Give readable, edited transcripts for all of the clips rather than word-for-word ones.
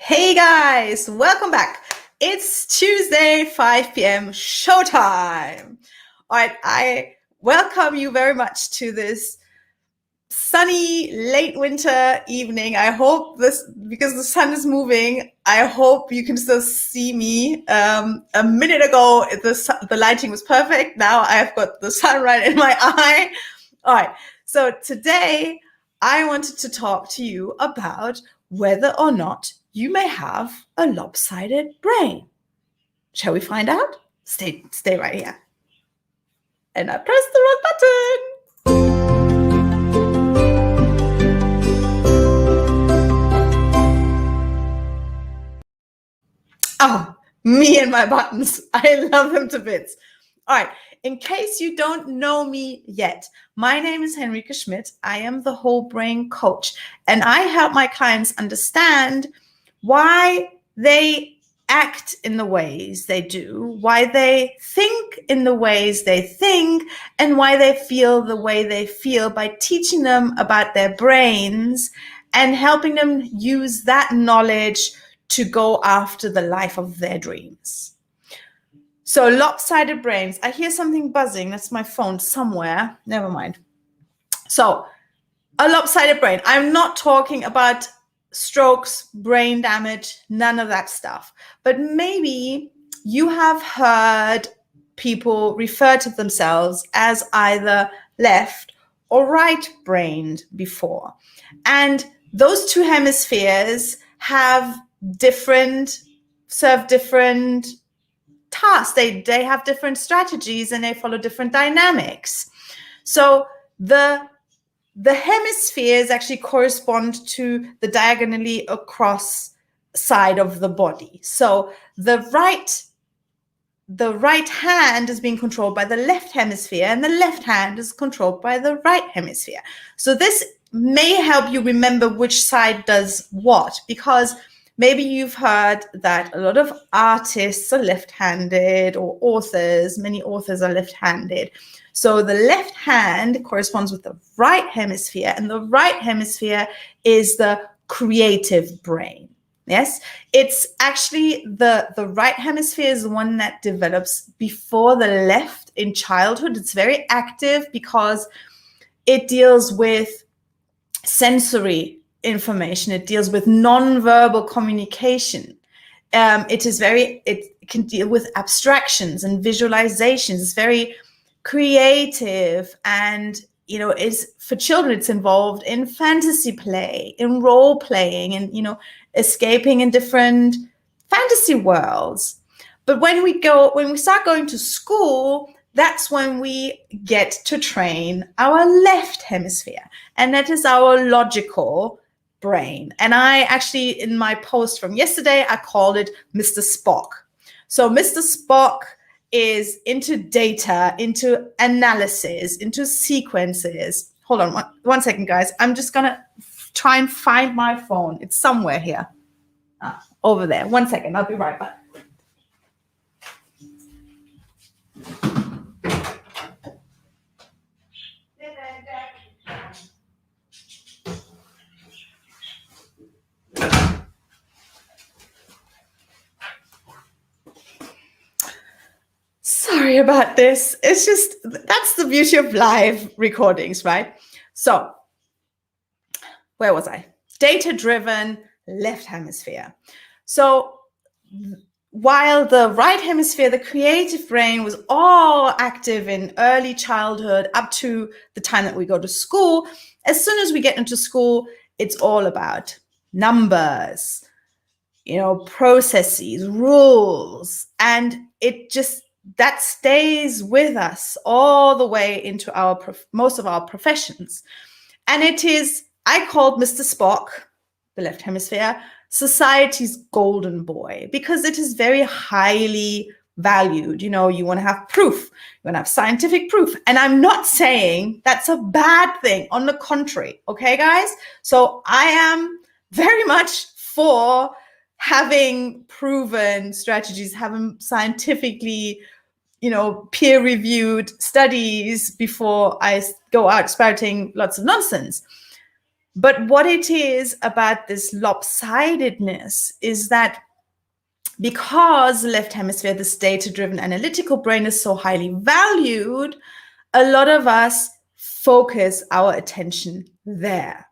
Hey guys, welcome back. It's Tuesday, 5 p.m. showtime. All right, I welcome you very much to this sunny late winter evening. I hope because the sun is moving, I hope you can still see me. A minute ago, the lighting was perfect. Now I've got the sun right in my eye. All right, so today I wanted to talk to you about whether or not you may have a lopsided brain. Shall we find out? Stay right here. And I pressed the wrong button. Oh, me and my buttons. I love them to bits. All right. In case you don't know me yet, my name is Henrike Schmidt. I am the whole brain coach, and I help my clients understand why they act in the ways they do, why they think in the ways they think, and why they feel the way they feel by teaching them about their brains and helping them use that knowledge to go after the life of their dreams. So lopsided brains. I hear something buzzing. That's my phone somewhere. Never mind. So a lopsided brain. I'm not talking about strokes, brain damage, none of that stuff. But maybe you have heard people refer to themselves as either left or right-brained before. And those two hemispheres serve different tasks. They have different strategies and they follow different dynamics. So the hemispheres actually correspond to the diagonally across side of the body. So the right hand is being controlled by the left hemisphere, and the left hand is controlled by the right hemisphere. So this may help you remember which side does what, because maybe you've heard that a lot of artists are left-handed, or authors, many authors are left-handed. So the left hand corresponds with the right hemisphere, and the right hemisphere is the creative brain. Yes, it's actually the right hemisphere is the one that develops before the left in childhood. It's very active because it deals with sensory information. It deals with nonverbal communication. It can deal with abstractions and visualizations. It's very creative, and is for children. It's involved in fantasy play, in role playing, and escaping in different fantasy worlds. But when we start going to school, that's when we get to train our left hemisphere, and that is our logical brain. And I actually, in my post from yesterday, I called it Mr. Spock. So Mr. Spock is into data, into analysis, into sequences. Hold on one second, guys. I'm just gonna try and find my phone. It's somewhere here. Over there. 1 second. I'll be right back. Sorry about this. It's just, that's the beauty of live recordings, right? So where was I? Data-driven left hemisphere. So while the right hemisphere, the creative brain, was all active in early childhood up to the time that we go to school, as soon as we get into school, it's all about numbers, processes, rules, and that stays with us all the way into most of our professions. And it is, I called Mr. Spock, the left hemisphere, society's golden boy, because it is very highly valued. You want to have proof. You want to have scientific proof. And I'm not saying that's a bad thing. On the contrary. Okay, guys? So I am very much for having proven strategies, having scientifically peer-reviewed studies before I go out spouting lots of nonsense. But what it is about this lopsidedness is that because the left hemisphere, this data-driven analytical brain, is so highly valued, a lot of us focus our attention there.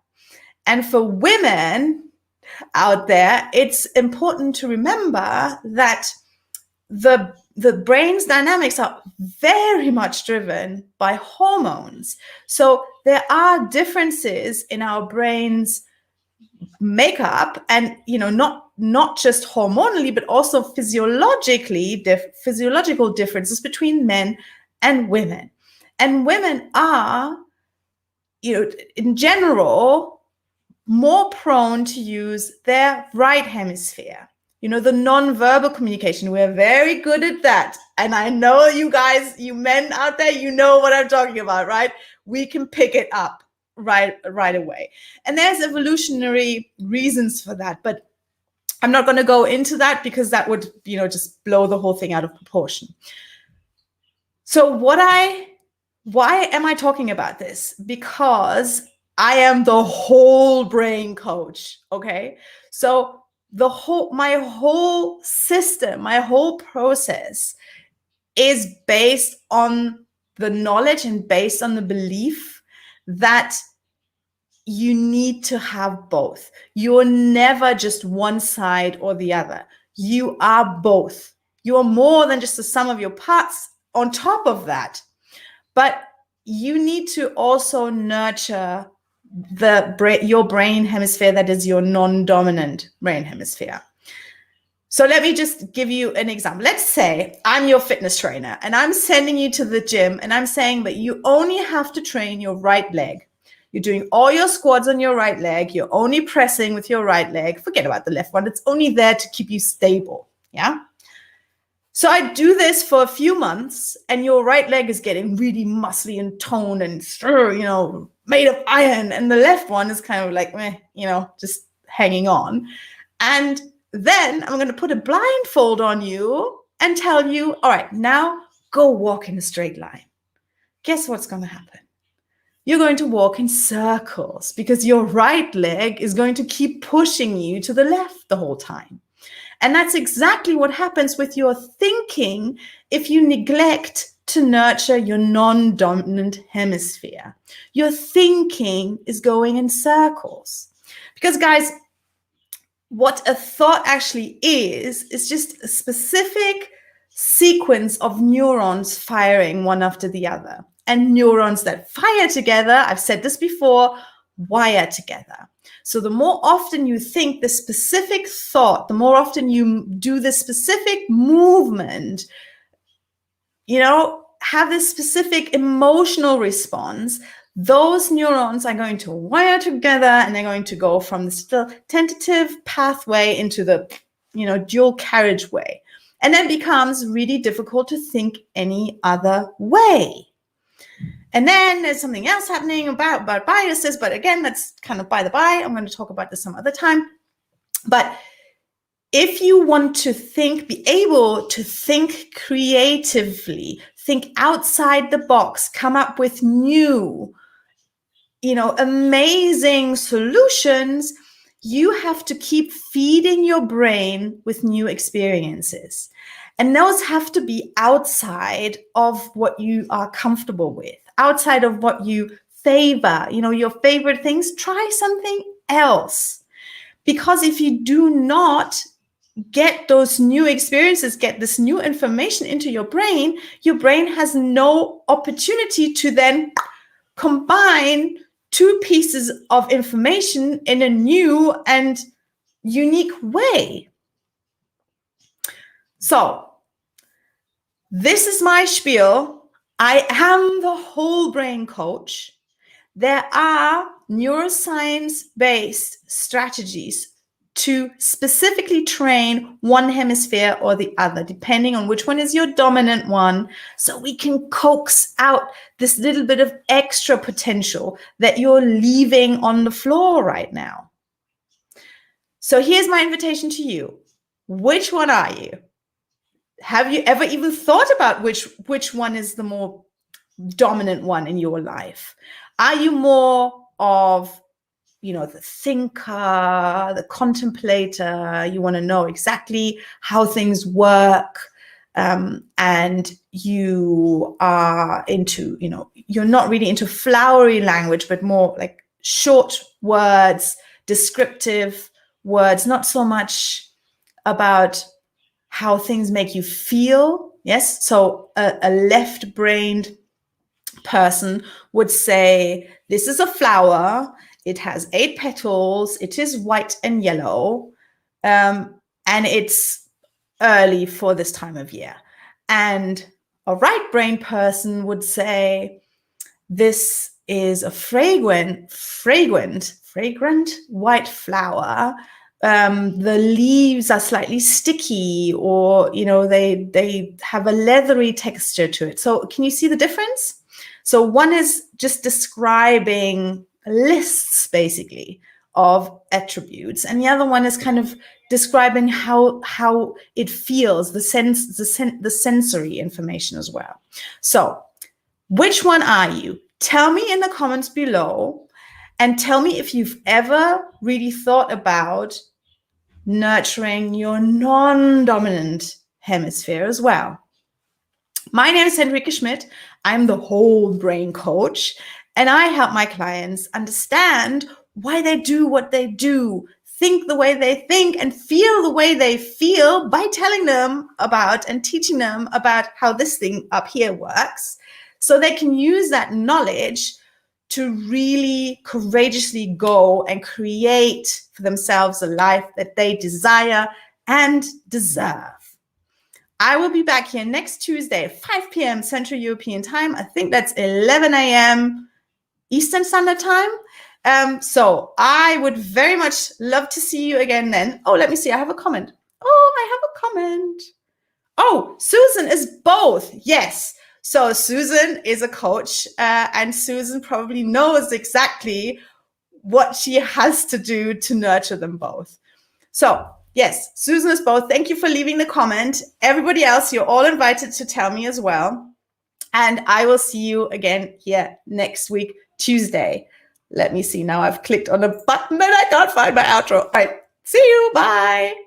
And for women out there, it's important to remember that the brain's dynamics are very much driven by hormones. So there are differences in our brain's makeup, and not just hormonally, but also physiological differences between men and women. And women are, in general, more prone to use their right hemisphere. The nonverbal communication, we're very good at that. And I know you guys, you men out there, you know what I'm talking about, right? We can pick it up right away. And there's evolutionary reasons for that, but I'm not going to go into that because that would, just blow the whole thing out of proportion. So why am I talking about this? Because I am the whole brain coach, okay? So my whole system, my whole process is based on the knowledge and based on the belief that you need to have both. You're never just one side or the other. You are both. You are more than just the sum of your parts on top of that. But you need to also nurture your brain hemisphere that is your non-dominant brain hemisphere. So let me just give you an example. Let's say I'm your fitness trainer and I'm sending you to the gym and I'm saying that you only have to train your right leg. You're doing all your squats on your right leg. You're only pressing with your right leg. Forget about the left one. It's only there to keep you stable. Yeah. So I do this for a few months and your right leg is getting really muscly and toned and, made of iron. And the left one is kind of like, just hanging on. And then I'm going to put a blindfold on you and tell you, all right, now go walk in a straight line. Guess what's going to happen? You're going to walk in circles because your right leg is going to keep pushing you to the left the whole time. And that's exactly what happens with your thinking if you neglect to nurture your non-dominant hemisphere. Your thinking is going in circles. Because, guys, what a thought actually is just a specific sequence of neurons firing one after the other. And neurons that fire together, I've said this before, wire together. So the more often you think the specific thought, the more often you do this specific movement, have this specific emotional response, those neurons are going to wire together and they're going to go from this tentative pathway into the, dual carriageway. And then it becomes really difficult to think any other way. And then there's something else happening about biases, but again, that's kind of by the by. I'm going to talk about this some other time. But if you want to be able to think creatively, think outside the box, come up with new, amazing solutions, you have to keep feeding your brain with new experiences. And those have to be outside of what you are comfortable with, outside of what you favor, your favorite things. Try something else. Because if you do not get those new experiences, get this new information into your brain has no opportunity to then combine two pieces of information in a new and unique way. So this is my spiel. I am the whole brain coach. There are neuroscience-based strategies to specifically train one hemisphere or the other, depending on which one is your dominant one, so we can coax out this little bit of extra potential that you're leaving on the floor right now. So here's my invitation to you. Which one are you? Have you ever even thought about which one is the more dominant one in your life? Are you more of, the thinker, the contemplator. You want to know exactly how things work. And you are into, you're not really into flowery language, but more like short words, descriptive words, not so much about how things make you feel. Yes. So a left-brained person would say, this is a flower. It has 8 petals. It is white and yellow. And it's early for this time of year. And a right-brained person would say, this is a fragrant white flower. The leaves are slightly sticky, or they have a leathery texture to it. So can you see the difference? So one is just describing lists, basically, of attributes, and the other one is kind of describing how it feels, the sensory information as well. So which one are you? Tell me in the comments below, and tell me if you've ever really thought about nurturing your non-dominant hemisphere as well. My name is Henrike Schmidt. I'm the whole brain coach, and I help my clients understand why they do what they do, think the way they think, and feel the way they feel by telling them about and teaching them about how this thing up here works, so they can use that knowledge to really courageously go and create for themselves a life that they desire and deserve. I will be back here next Tuesday at 5 p.m. Central European Time. I think that's 11 a.m. Eastern Standard Time. So I would very much love to see you again then. Oh, let me see. I have a comment. Oh, I have a comment. Oh, Susan is both. Yes. So Susan is a coach, and Susan probably knows exactly what she has to do to nurture them both. So yes, Susan is both. Thank you for leaving the comment. Everybody else, you're all invited to tell me as well. And I will see you again here next week, Tuesday. Let me see. Now I've clicked on a button and I can't find my outro. All right. See you. Bye.